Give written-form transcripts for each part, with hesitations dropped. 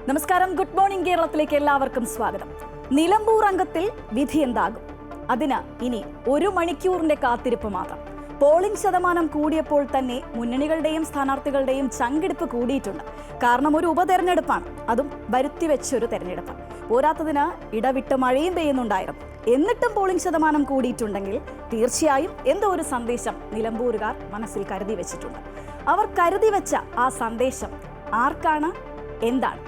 നമസ്കാരം, good morning കേരളത്തിലേക്ക് എല്ലാവർക്കും സ്വാഗതം. നിലമ്പൂർ അംഗത്തിൽ വിധി എന്താകും? അതിന് ഇനി 1 മണിക്കൂറിന്റെ കാത്തിരിപ്പ് മാത്രം. പോളിംഗ് ശതമാനം കൂടിയപ്പോൾ തന്നെ മുന്നണികളുടെയും സ്ഥാനാർത്ഥികളുടെയും ചങ്കിടിപ്പ് കൂടിയിട്ടുണ്ട്. കാരണം ഒരു ഉപതെരഞ്ഞെടുപ്പാണ്, അതും വരുത്തിവെച്ചൊരു തെരഞ്ഞെടുപ്പ്. പോരാത്തതിന് ഇടവിട്ട് മഴയും പെയ്യുന്നുണ്ടായിരുന്നു. എന്നിട്ടും പോളിംഗ് ശതമാനം കൂടിയിട്ടുണ്ടെങ്കിൽ തീർച്ചയായും എന്തോ ഒരു സന്ദേശം നിലമ്പൂരുകാർ മനസ്സിൽ കരുതി വെച്ചിട്ടുണ്ട്. അവർ കരുതി വെച്ച ആ സന്ദേശം ആർക്കാണ്, എന്താണ്?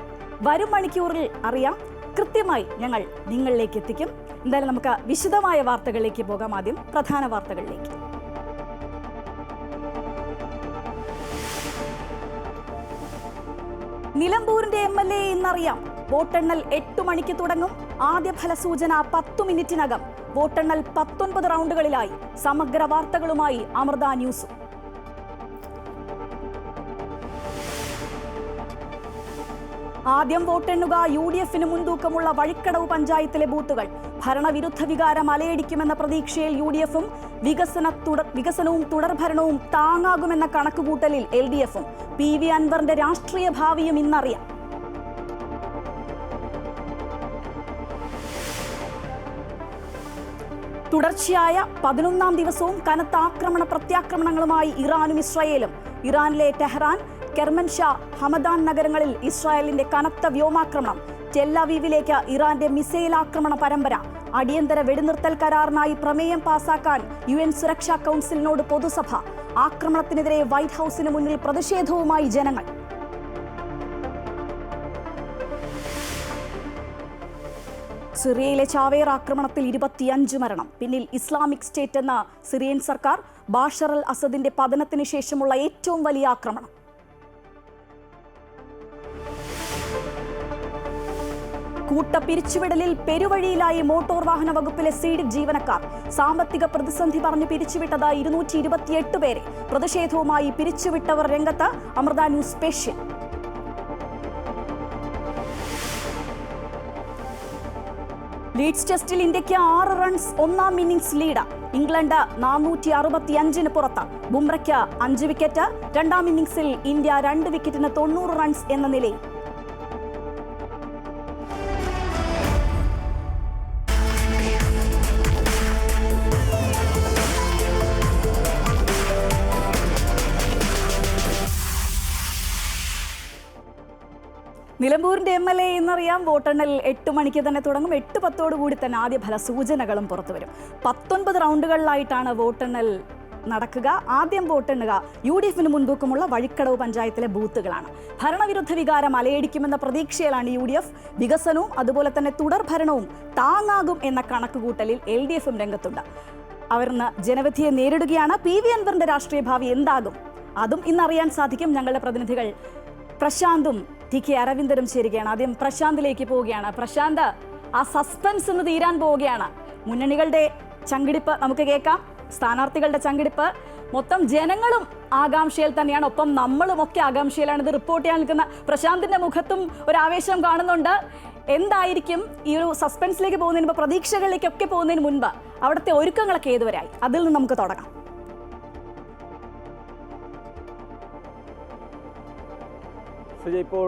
വരും മണിക്കൂറിൽ അറിയാം. കൃത്യമായി ഞങ്ങൾ നിങ്ങളിലേക്ക് എത്തിക്കും. എന്തായാലും നമുക്ക് വിശദമായ വാർത്തകളിലേക്ക് പോകാം. ആദ്യം പ്രധാന വാർത്തകളിലേക്ക്. നിലമ്പൂരിന്റെ MLA ഇന്നറിയാം. വോട്ടെണ്ണൽ 8 മണിക്ക് തുടങ്ങും. ആദ്യ ഫലസൂചന 10 മിനിറ്റിനകം. വോട്ടെണ്ണൽ 19 റൗണ്ടുകളിലായി. സമഗ്ര വാർത്തകളുമായി അമൃത ന്യൂസ്. ആദ്യം വോട്ടെണ്ണുക UDF-ന് മുൻതൂക്കമുള്ള വഴിക്കടവ് പഞ്ചായത്തിലെ ബൂത്തുകൾ. ഭരണവിരുദ്ധ വികാരം അലയടിക്കുമെന്ന പ്രതീക്ഷയിൽ UDF-ഉം വികസനവും തുടർഭരണവും താങ്ങാകുമെന്ന കണക്കുകൂട്ടലിൽ LDF-ഉം. PV അൻവറിന്റെ രാഷ്ട്രീയ ഭാവിയും ഇന്നറിയാം. തുടർച്ചയായ 11ാം ദിവസവും കനത്ത ആക്രമണ പ്രത്യാക്രമണങ്ങളുമായി ഇറാനും ഇസ്രായേലും. ഇറാനിലെ ടെഹ്റാൻ, കെർമൻഷാ, ഹമദാൻ നഗരങ്ങളിൽ ഇസ്രായേലിന്റെ കനത്ത വ്യോമാക്രമണം. ടെല്ലവീവിലേക്ക് ഇറാന്റെ മിസൈൽ ആക്രമണ പരമ്പര. അടിയന്തര വെടിനിർത്തൽ കരാറിനായി പ്രമേയം പാസാക്കാൻ UN സുരക്ഷാ കൗൺസിലിനോട് പൊതുസഭ. ആക്രമണത്തിനെതിരെ വൈറ്റ് ഹൌസിന് മുന്നിൽ പ്രതിഷേധവുമായി ജനങ്ങൾ. സിറിയയിലെ ചാവേർ ആക്രമണത്തിൽ 25 മരണം. പിന്നിൽ ഇസ്ലാമിക് സ്റ്റേറ്റ് എന്ന സിറിയൻ സർക്കാർ. ബാഷർ അൽ അസദിന്റെ പതനത്തിന് ശേഷമുള്ള ഏറ്റവും വലിയ ആക്രമണം. കൂട്ടപ്പിരിച്ചുവിടലിൽ പെരുവഴിയിലായി മോട്ടോർ വാഹന വകുപ്പിലെ സീഡിക് ജീവനക്കാർ. സാമ്പത്തിക പ്രതിസന്ധി പറഞ്ഞ് പിരിച്ചുവിട്ടത് 228 പേരെ. പ്രതിഷേധവുമായി പിരിച്ചുവിട്ടവർ രംഗത്ത്. Amrita news special. ലീഡ്സ് ടെസ്റ്റിൽ ഇന്ത്യക്ക് 6 റൺസ് 1ാം ഇന്നിംഗ്സ് ലീഡ്. ഇംഗ്ലണ്ട് 465-ന് പുറത്ത്. ബുംറയ്ക്ക് 5 വിക്കറ്റ്. 2ാം ഇന്നിംഗ്സിൽ ഇന്ത്യ 2 വിക്കറ്റിന് 90 റൺസ് എന്ന നിലയിൽ. നിലമ്പൂരിന്റെ MLA എന്നറിയാം. വോട്ടെണ്ണൽ 8 മണിക്ക് തന്നെ തുടങ്ങും. 8:10 തന്നെ ആദ്യ ഫല സൂചനകളും പുറത്തുവരും. 19 റൗണ്ടുകളിലായിട്ടാണ് വോട്ടെണ്ണൽ നടക്കുക. ആദ്യം വോട്ടെണ്ണുക UDF-ന് മുൻതൂക്കമുള്ള വഴിക്കടവ് പഞ്ചായത്തിലെ ബൂത്തുകളാണ്. ഭരണവിരുദ്ധ വികാരം അലയടിക്കുമെന്ന പ്രതീക്ഷയിലാണ് UDF. വികസനവും അതുപോലെ തന്നെ തുടർഭരണവും താങ്ങാകും എന്ന കണക്കുകൂട്ടലിൽ LDF-ഉം രംഗത്തുണ്ട്. അവരിന്ന് ജനവിധിയെ നേരിടുകയാണ്. PV അൻവറിന്റെ രാഷ്ട്രീയ ഭാവി എന്താകും? അതും ഇന്നറിയാൻ സാധിക്കും. ഞങ്ങളുടെ പ്രതിനിധികൾ പ്രശാന്തും TK അരവിന്ദനും ചേരുകയാണ്. ആദ്യം പ്രശാന്തിലേക്ക് പോവുകയാണ്. പ്രശാന്ത്, ആ സസ്പെൻസ് ഇന്ന് തീരാൻ പോവുകയാണ്. മുന്നണികളുടെ ചങ്കിടിപ്പ് നമുക്ക് കേൾക്കാം. സ്ഥാനാർത്ഥികളുടെ ചങ്കിടിപ്പ്. മൊത്തം ജനങ്ങളും ആകാംക്ഷയിൽ തന്നെയാണ്. ഒപ്പം നമ്മളും ഒക്കെ ആകാംക്ഷയിലാണ്. ഇത് റിപ്പോർട്ട് ചെയ്യാൻ നിൽക്കുന്ന പ്രശാന്തിന്റെ മുഖത്തും ഒരു ആവേശം കാണുന്നുണ്ട്. എന്തായിരിക്കും ഈ ഒരു സസ്പെൻസിലേക്ക് പോകുന്നതിന് മുമ്പ്, പ്രതീക്ഷകളിലേക്കൊക്കെ പോകുന്നതിന് മുൻപ് അവിടുത്തെ ഒരുക്കങ്ങളൊക്കെ ഏതുവരെയായി? അതിൽ നിന്ന് നമുക്ക് തുടങ്ങാം. ഇപ്പോൾ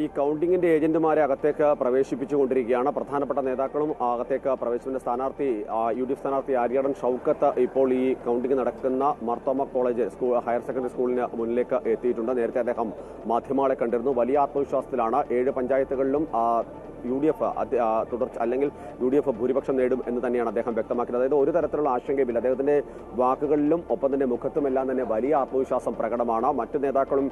ഈ കൗണ്ടിങ്ങിന്റെ ഏജന്റുമാരെ അകത്തേക്ക് പ്രവേശിപ്പിച്ചുകൊണ്ടിരിക്കുകയാണ്. പ്രധാനപ്പെട്ട നേതാക്കളും അകത്തേക്ക് പ്രവേശിക്കുന്ന സ്ഥാനാർത്ഥി UDF സ്ഥാനാർത്ഥി ആര്യടൻ ഷൗക്കത്ത് ഇപ്പോൾ ഈ കൗണ്ടിംഗ് നടക്കുന്ന മാർത്തോമ കോളേജ് ഹയർ സെക്കൻഡറി സ്കൂളിന് മുന്നിലേക്ക് എത്തിയിട്ടുണ്ട്. നേരത്തെ അദ്ദേഹം മാധ്യമങ്ങളെ കണ്ടിരുന്നു. വലിയ ആത്മവിശ്വാസത്തിലാണ്. 7 പഞ്ചായത്തുകളിലും UDF തുടർച്ച അല്ലെങ്കിൽ UDF ഭൂരിപക്ഷം നേടും എന്ന് തന്നെയാണ് അദ്ദേഹം വ്യക്തമാക്കുന്നത്. അതായത് ഒരു തരത്തിലുള്ള ആശങ്കയുമില്ല. അദ്ദേഹത്തിന്റെ വാക്കുകളിലും ഒപ്പം തന്നെ മുഖത്തുമെല്ലാം തന്നെ വലിയ ആത്മവിശ്വാസം പ്രകടമാണ്. മറ്റു നേതാക്കളും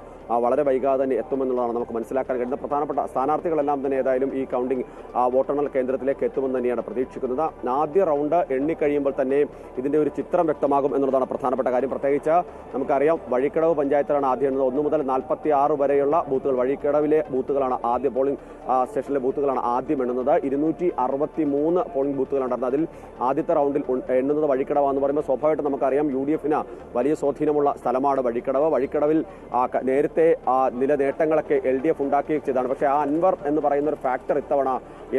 വളരെ വൈകാതെ തന്നെ എത്തുമെന്നുള്ളതാണ് നമുക്ക് മനസ്സിലാക്കാൻ കഴിയുന്നത്. പ്രധാനപ്പെട്ട സ്ഥാനാർത്ഥികളെല്ലാം തന്നെ ഏതായാലും ഈ കൗണ്ടിംഗ് വോട്ടെണ്ണൽ കേന്ദ്രത്തിലേക്ക് എത്തുമെന്ന് തന്നെയാണ് പ്രതീക്ഷിക്കുന്നത്. ആദ്യ റൗണ്ട് എണ്ണിക്കഴിയുമ്പോൾ തന്നെ ഇതിന്റെ ഒരു ചിത്രം വ്യക്തമാകും എന്നുള്ളതാണ് പ്രധാനപ്പെട്ട കാര്യം. പ്രത്യേകിച്ച് നമുക്കറിയാം, വഴിക്കടവ് പഞ്ചായത്തിലാണ് ആദ്യം എണ്ണുന്നത്. 1 മുതൽ 46 വരെയുള്ള ബൂത്തുകൾ, വഴിക്കടവിലെ ബൂത്തുകളാണ് ആദ്യ പോളിംഗ് സ്റ്റേഷനിലെ ബൂത്തുകളാണ് ആദ്യം എണ്ണുന്നത്. 263 പോളിംഗ് ബൂത്തുകളുണ്ടായിരുന്നു. അതിൽ ആദ്യത്തെ റൗണ്ടിൽ എണ്ണുന്നത് വഴിക്കടവ് എന്ന് പറയുമ്പോൾ സ്വാഭാവികമായിട്ടും നമുക്കറിയാം UDF-ന് വലിയ സ്വാധീനമുള്ള സ്ഥലമാണ് വഴിക്കടവ്. വഴിക്കടവിൽ നേരത്തെ നില നേട്ടങ്ങളൊക്കെ സാധ്യതകളൊക്കെ LDF ഉണ്ടാക്കിയതാണ്. പക്ഷേ ആ അൻവർ എന്ന് പറയുന്ന ഒരു ഫാക്ടർ ഇത്തവണ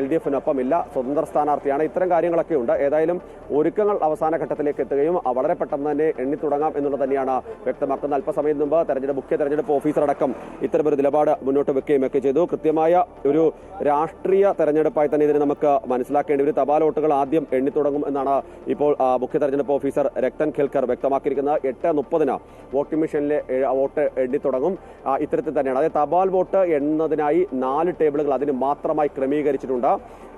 LDF-നൊപ്പമില്ല, സ്വതന്ത്ര സ്ഥാനാർത്ഥിയാണ്. ഇത്തരം കാര്യങ്ങളൊക്കെ ഉണ്ട്. ഏതായാലും ഒരുക്കങ്ങൾ അവസാന ഘട്ടത്തിലേക്ക് എത്തുകയും വളരെ പെട്ടെന്ന് തന്നെ എണ്ണിത്തുടങ്ങാം എന്നുള്ളത് തന്നെയാണ് വ്യക്തമാക്കുന്നത്. അല്പസമയം മുമ്പ് മുഖ്യ തെരഞ്ഞെടുപ്പ് ഓഫീസർ അടക്കം ഇത്തരമൊരു നിലപാട് മുന്നോട്ട് വെക്കുകയും ചെയ്തു. കൃത്യമായ ഒരു രാഷ്ട്രീയ തെരഞ്ഞെടുപ്പായി തന്നെ ഇതിനെ നമുക്ക് മനസ്സിലാക്കേണ്ടി വരും. തപാൽ വോട്ടുകൾ ആദ്യം എണ്ണിത്തുടങ്ങും എന്നാണ് ഇപ്പോൾ മുഖ്യ തെരഞ്ഞെടുപ്പ് ഓഫീസർ രക്തൻ ഖേൽക്കർ വ്യക്തമാക്കിയിരിക്കുന്നത്. 8:30 വോട്ടിംഗ് മെഷീനിലെ വോട്ട് എണ്ണിത്തുടങ്ങും. ഇത്തരത്തിൽ തന്നെയാണ്. അതായത് തപാൽ വോട്ട് എണ്ണുന്നതിനായി 4 ടേബിളുകൾ അതിന് മാത്രമായി ക്രമീകരിച്ചിട്ടുണ്ട്.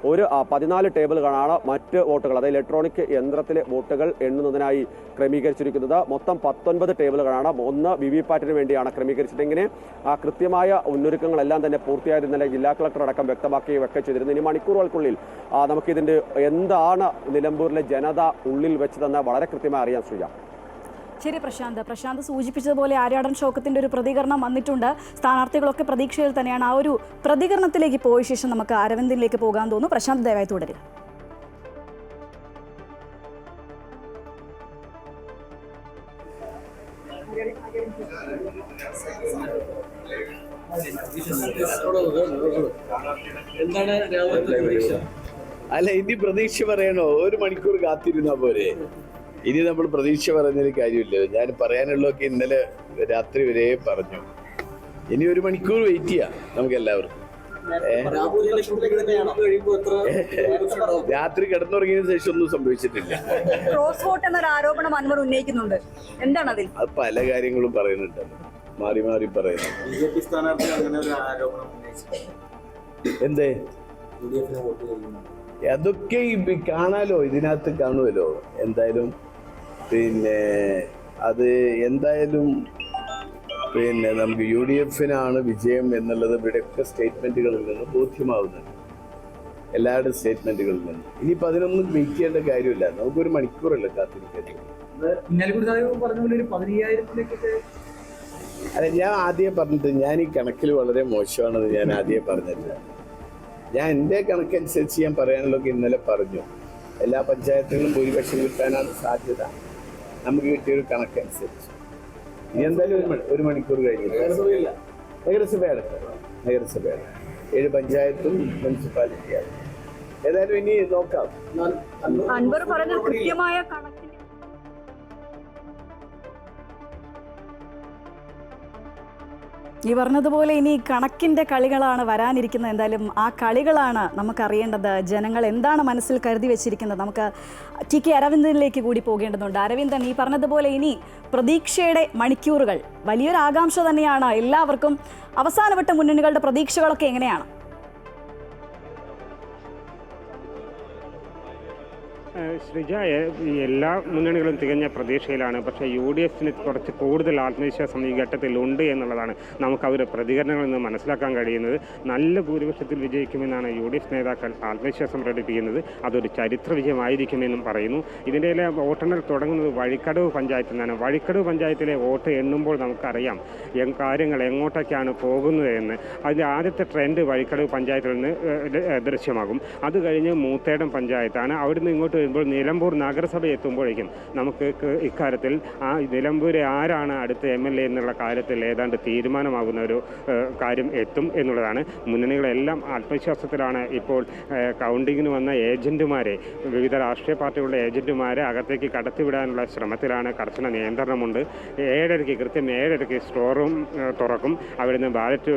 ഒരു 14 ടേബിളുകളാണ് മറ്റ് വോട്ടുകൾ, അതായത് ഇലക്ട്രോണിക് യന്ത്രത്തിലെ വോട്ടുകൾ എണ്ണുന്നതിനായി ക്രമീകരിച്ചിരിക്കുന്നത്. മൊത്തം 19 ടേബിളുകളാണ്. 1 VVPAT-ന് വേണ്ടിയാണ് ക്രമീകരിച്ചത്. ഇങ്ങനെ കൃത്യമായ മുന്നൊരുക്കങ്ങളെല്ലാം തന്നെ പൂർത്തിയായത് ഇന്നലെ ജില്ലാ കളക്ടർ അടക്കം വ്യക്തമാക്കുകയൊക്കെ ചെയ്തിരുന്നു. ഇനി മണിക്കൂറുകൾക്കുള്ളിൽ നമുക്കിതിന്റെ എന്താണ് നിലമ്പൂരിലെ ജനത ഉള്ളിൽ വെച്ചതെന്ന് വളരെ കൃത്യമായി അറിയാൻ ശ്രമിക്കാം. ശരി പ്രശാന്ത് സൂചിപ്പിച്ചതുപോലെ ആര്യാടൻ ഷൗക്കത്തിന്റെ ഒരു പ്രതികരണം വന്നിട്ടുണ്ട്. സ്ഥാനാർത്ഥികളൊക്കെ പ്രതീക്ഷയിൽ തന്നെയാണ്. ആ ഒരു പ്രതികരണത്തിലേക്ക് പോയ ശേഷം നമുക്ക് അരവിന്ദിലേക്ക് പോകാൻ തോന്നുന്നു. പ്രശാന്ത് ദയവായി തുടരുക. അല്ല, ഇനി പ്രതീക്ഷ പറയണോ? 1 മണിക്കൂർ കാത്തിരുന്നാ പോരെ? ഇനി നമ്മൾ പ്രതീക്ഷ പറയുന്നതിന് കാര്യമില്ല. ഞാൻ പറയാനുള്ളതൊക്കെ ഇന്നലെ രാത്രി വരെ പറഞ്ഞു. ഇനി 1 മണിക്കൂർ വെയിറ്റ് ചെയ്യാം നമുക്ക് എല്ലാവർക്കും. രാത്രി കിടന്നുറങ്ങിയതിനു ശേഷം ഒന്നും സംഭവിച്ചിട്ടില്ല. ക്രോസ് വോട്ട് എന്നൊരു ആരോപണം അൻവർ ഉന്നയിക്കുന്നുണ്ട്. എന്താണ് അതിൽ? അത് പല കാര്യങ്ങളും പറയുന്നുണ്ട്, മാറി മാറി പറയുന്നു. എന്തേ അതൊക്കെ കാണാലോ, ഇതിനകത്ത് കാണുമല്ലോ. എന്തായാലും അത് എന്തായാലും നമുക്ക് UDF-നാണ് വിജയം എന്നുള്ളത് ഇവിടെയൊക്കെ സ്റ്റേറ്റ്മെന്റുകളിൽ നിന്ന് ബോധ്യമാവുന്നുണ്ട്, എല്ലാവരുടെ സ്റ്റേറ്റ്മെന്റുകളിൽ നിന്ന്. ഇനിയിപ്പോൾ അതിനൊന്നും വെയിറ്റ് ചെയ്യേണ്ട കാര്യമില്ല. നമുക്ക് 1 മണിക്കൂറല്ലേ കാത്തിരിക്കുന്നത്. അല്ല, ഞാൻ ആദ്യം പറഞ്ഞിട്ട് ഞാൻ ഈ കണക്കിൽ വളരെ മോശമാണെന്ന് ഞാൻ ആദ്യം പറഞ്ഞില്ല. ഞാൻ എൻ്റെ കണക്കനുസരിച്ച് ഞാൻ പറയാനുള്ളതൊക്കെ ഇന്നലെ പറഞ്ഞു. എല്ലാ പഞ്ചായത്തുകളും ഭൂരിപക്ഷം കിട്ടാനാണ് സാധ്യത നമുക്ക് കിട്ടിയൊരു കണക്കനുസരിച്ച്. ഇനി എന്തായാലും 1 മണിക്കൂർ കഴിഞ്ഞിട്ട് നഗരസഭയാണ് 7 പഞ്ചായത്തും മുനിസിപ്പാലിറ്റിയാണ്. ഏതായാലും ഇനി നോക്കാം. അൻവർ പറഞ്ഞ കൃത്യമായ കണക്കിന് ഈ പറഞ്ഞതുപോലെ ഇനി കണക്കിൻ്റെ കളികളാണ് വരാനിരിക്കുന്നത്. എന്തായാലും ആ കളികളാണ് നമുക്കറിയേണ്ടത്. ജനങ്ങൾ എന്താണ് മനസ്സിൽ കരുതി വെച്ചിരിക്കുന്നത്. നമുക്ക് TK അരവിന്ദനിലേക്ക് കൂടി പോകേണ്ടതുണ്ട്. അരവിന്ദൻ, ഈ പറഞ്ഞതുപോലെ ഇനി പ്രതീക്ഷയുടെ മണിക്കൂറുകൾ, വലിയൊരു ആകാംക്ഷ തന്നെയാണ് എല്ലാവർക്കും. അവസാനവട്ട മുന്നണികളുടെ പ്രതീക്ഷകളൊക്കെ എങ്ങനെയാണ്? ശ്രീജ, എല്ലാ മുന്നണികളും തികഞ്ഞ പ്രതീക്ഷയിലാണ്. പക്ഷേ UDF-ന് കുറച്ച് കൂടുതൽ ആത്മവിശ്വാസം ഈ ഘട്ടത്തിൽ ഉണ്ട് എന്നുള്ളതാണ് നമുക്ക് അവരുടെ പ്രതികരണങ്ങളിൽ നിന്ന് മനസ്സിലാക്കാൻ കഴിയുന്നത്. നല്ല ഭൂരിപക്ഷത്തിൽ വിജയിക്കുമെന്നാണ് UDF നേതാക്കൾ ആത്മവിശ്വാസം പ്രകടിപ്പിക്കുന്നത്. അതൊരു ചരിത്ര വിജയമായിരിക്കുമെന്നും പറയുന്നു. ഇതിൻ്റെ വോട്ടെണ്ണൽ തുടങ്ങുന്നത് വഴിക്കടവ് പഞ്ചായത്തിൽ നിന്നാണ്. വഴിക്കടവ് പഞ്ചായത്തിലെ വോട്ട് എണ്ണുമ്പോൾ നമുക്കറിയാം കാര്യങ്ങൾ എങ്ങോട്ടൊക്കെയാണ് പോകുന്നത് എന്ന്. അതിൻ്റെ ആദ്യത്തെ ട്രെൻഡ് വഴിക്കടവ് പഞ്ചായത്തിൽ നിന്ന് ദൃശ്യമാകും. അത് കഴിഞ്ഞ് മൂത്തേടം പഞ്ചായത്താണ്. അവിടുന്ന് ഇങ്ങോട്ട് വരുമ്പോൾ നിലമ്പൂർ നഗരസഭ എത്തുമ്പോഴേക്കും നമുക്ക് ഇക്കാര്യത്തിൽ നിലമ്പൂരെ ആരാണ് അടുത്ത MLA എന്നുള്ള കാര്യത്തിൽ ഏതാണ്ട് തീരുമാനമാകുന്ന ഒരു കാര്യം എത്തും എന്നുള്ളതാണ്. മുന്നണികളെല്ലാം ആത്മവിശ്വാസത്തിലാണ്. ഇപ്പോൾ കൗണ്ടിങ്ങിന് വന്ന ഏജന്റുമാരെ, വിവിധ രാഷ്ട്രീയ പാർട്ടികളുടെ ഏജന്റുമാരെ അകത്തേക്ക് കടത്തിവിടാനുള്ള ശ്രമത്തിലാണ്. കർശന നിയന്ത്രണമുണ്ട്. 7:30 കൃത്യം 7:30 സ്റ്റോർ റൂം തുറക്കും. അവിടുന്ന് ബാലറ്റ്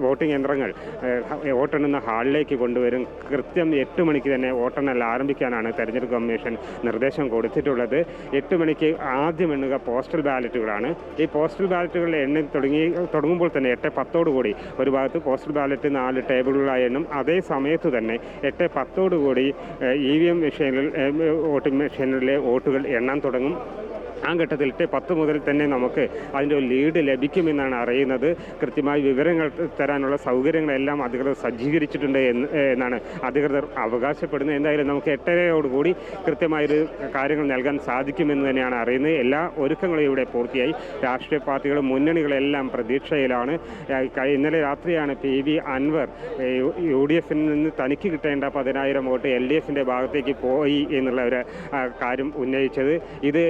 വോട്ടിംഗ് യന്ത്രങ്ങൾ വോട്ടെണ്ണുന്ന ഹാളിലേക്ക് കൊണ്ടുവരും. കൃത്യം 8 മണിക്ക് തന്നെ വോട്ടെണ്ണൽ ആരംഭിക്കാനാണ് തെരഞ്ഞെടുപ്പ് കമ്മീഷൻ നിർദ്ദേശം കൊടുത്തിട്ടുള്ളത്. 8 മണിക്ക് ആദ്യം എണ്ണുക പോസ്റ്റൽ ബാലറ്റുകളാണ്. ഈ പോസ്റ്റൽ ബാലറ്റുകൾ എണ്ണി തുടങ്ങുമ്പോൾ തന്നെ 8:10 ഒരു ഭാഗത്ത് പോസ്റ്റൽ ബാലറ്റ് 4 ടേബിളുകളായി എണ്ണും. അതേ സമയത്ത് തന്നെ 8:10 EVM മെഷീനിൽ വോട്ടിംഗ് മെഷീനിലെ വോട്ടുകൾ എണ്ണാൻ തുടങ്ങും. ആ ഘട്ടത്തിൽ 10 മുതൽ തന്നെ നമുക്ക് അതിൻ്റെ ഒരു ലീഡ് ലഭിക്കുമെന്നാണ് അറിയുന്നത്. കൃത്യമായി വിവരങ്ങൾ തരാനുള്ള സൗകര്യങ്ങളെല്ലാം അധികൃതർ സജ്ജീകരിച്ചിട്ടുണ്ട് എന്നാണ് അധികൃതർ അവകാശപ്പെടുന്നത്. എന്തായാലും നമുക്ക് 8:30 കൃത്യമായൊരു കാര്യങ്ങൾ നൽകാൻ സാധിക്കുമെന്ന് തന്നെയാണ് അറിയുന്നത്. എല്ലാ ഒരുക്കങ്ങളും ഇവിടെ പൂർത്തിയായി. രാഷ്ട്രീയ പാർട്ടികളും മുന്നണികളെല്ലാം പ്രതീക്ഷയിലാണ്. ഇന്നലെ രാത്രിയാണ് PV അൻവർ UDF-ൽ നിന്ന് തനിക്ക് കിട്ടേണ്ട 10,000 വോട്ട് LDF-ന്റെ ഭാഗത്തേക്ക് പോയി എന്നുള്ള ഒരു കാര്യം ഉന്നയിച്ചത്. ഇത്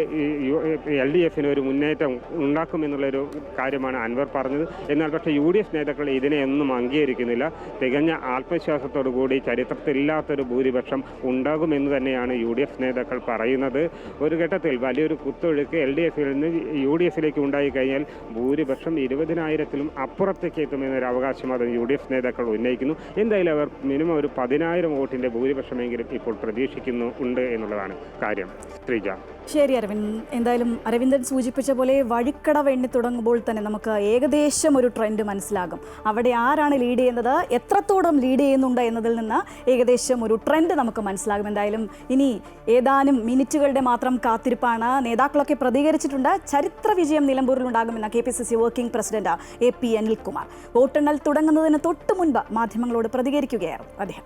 LDF ഒരു മുന്നേറ്റം ഉണ്ടാക്കുമെന്നുള്ളൊരു കാര്യമാണ് അൻവർ പറഞ്ഞത്. എന്നാൽ പക്ഷേ UDF നേതാക്കൾ ഇതിനെയൊന്നും അംഗീകരിക്കുന്നില്ല. തികഞ്ഞ ആത്മവിശ്വാസത്തോടു കൂടി ചരിത്രത്തിലില്ലാത്തൊരു ഭൂരിപക്ഷം ഉണ്ടാകുമെന്ന് തന്നെയാണ് UDF നേതാക്കൾ പറയുന്നത്. ഒരു ഘട്ടത്തിൽ വലിയൊരു കുത്തൊഴുക്ക് LDFിൽ നിന്ന് UDFിലേക്ക് ഉണ്ടായിക്കഴിഞ്ഞാൽ ഭൂരിപക്ഷം 20,000-ലും അപ്പുറത്തേക്ക് എത്തുമെന്നൊരു അവകാശവാദം UDF നേതാക്കൾ ഉന്നയിക്കുന്നു. എന്തായാലും അവർ മിനിമം ഒരു 10,000 വോട്ടിൻ്റെ ഭൂരിപക്ഷമെങ്കിലും ഇപ്പോൾ പ്രതീക്ഷിക്കുന്നുണ്ട് എന്നുള്ളതാണ് കാര്യം. ശ്രീജ. ശരി അരവിന്ദ്, എന്തായാലും അരവിന്ദൻ സൂചിപ്പിച്ച പോലെ വഴിക്കടവ് എണ്ണി തുടങ്ങുമ്പോൾ തന്നെ നമുക്ക് ഏകദേശം ഒരു ട്രെൻഡ് മനസ്സിലാകും. അവിടെ ആരാണ് ലീഡ് ചെയ്യുന്നത്, എത്രത്തോളം ലീഡ് ചെയ്യുന്നുണ്ട് എന്നതിൽ നിന്ന് ഏകദേശം ഒരു ട്രെൻഡ് നമുക്ക് മനസ്സിലാകും. എന്തായാലും ഇനി ഏതാനും മിനിറ്റുകളുടെ മാത്രം കാത്തിരിപ്പാണ്. നേതാക്കളൊക്കെ പ്രതികരിച്ചിട്ടുണ്ട്. ചരിത്ര വിജയം നിലമ്പൂരിലുണ്ടാകുമെന്ന KPCC working president AP Anilkumar വോട്ടെണ്ണൽ തുടങ്ങുന്നതിന് തൊട്ടു മുൻപ് മാധ്യമങ്ങളോട് പ്രതികരിക്കുകയായിരുന്നു അദ്ദേഹം.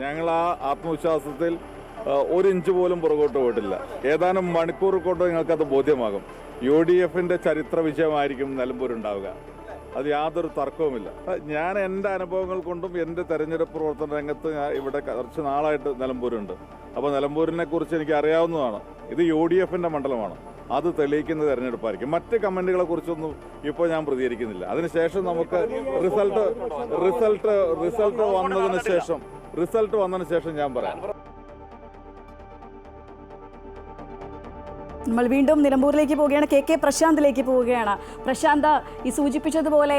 ഞങ്ങൾ ആ ആത്മവിശ്വാസത്തിൽ ഒരു ഇഞ്ച് പോലും പുറകോട്ട് പോയിട്ടില്ല. ഏതാനും മണിക്കൂർ കൊണ്ട് നിങ്ങൾക്കത് ബോധ്യമാകും. UDFിൻ്റെ ചരിത്ര വിജയമായിരിക്കും നിലമ്പൂരുണ്ടാവുക. അത് യാതൊരു തർക്കവുമില്ല. ഞാൻ എൻ്റെ അനുഭവങ്ങൾ കൊണ്ടും എൻ്റെ തെരഞ്ഞെടുപ്പ് പ്രവർത്തന രംഗത്ത് ഇവിടെ കുറച്ച് നാളായിട്ട് നിലമ്പൂരുണ്ട്. അപ്പോൾ നിലമ്പൂരിനെ കുറിച്ച് എനിക്ക് അറിയാവുന്നതാണ്. ഇത് UDFിൻ്റെ മണ്ഡലമാണ്. അത് തെളിയിക്കുന്ന തെരഞ്ഞെടുപ്പായിരിക്കും. മറ്റ് കമന്റുകളെ കുറിച്ചൊന്നും ഇപ്പോൾ ഞാൻ പ്രതികരിക്കുന്നില്ല. അതിനുശേഷം നമുക്ക് റിസൾട്ട് വന്നതിന് ശേഷം ഞാൻ പറയാം. നമ്മൾ വീണ്ടും നിലമ്പൂരിലേക്ക് പോവുകയാണ്. KK പ്രശാന്തിലേക്ക് പോവുകയാണ്. പ്രശാന്ത്, ഈ സൂചിപ്പിച്ചതുപോലെ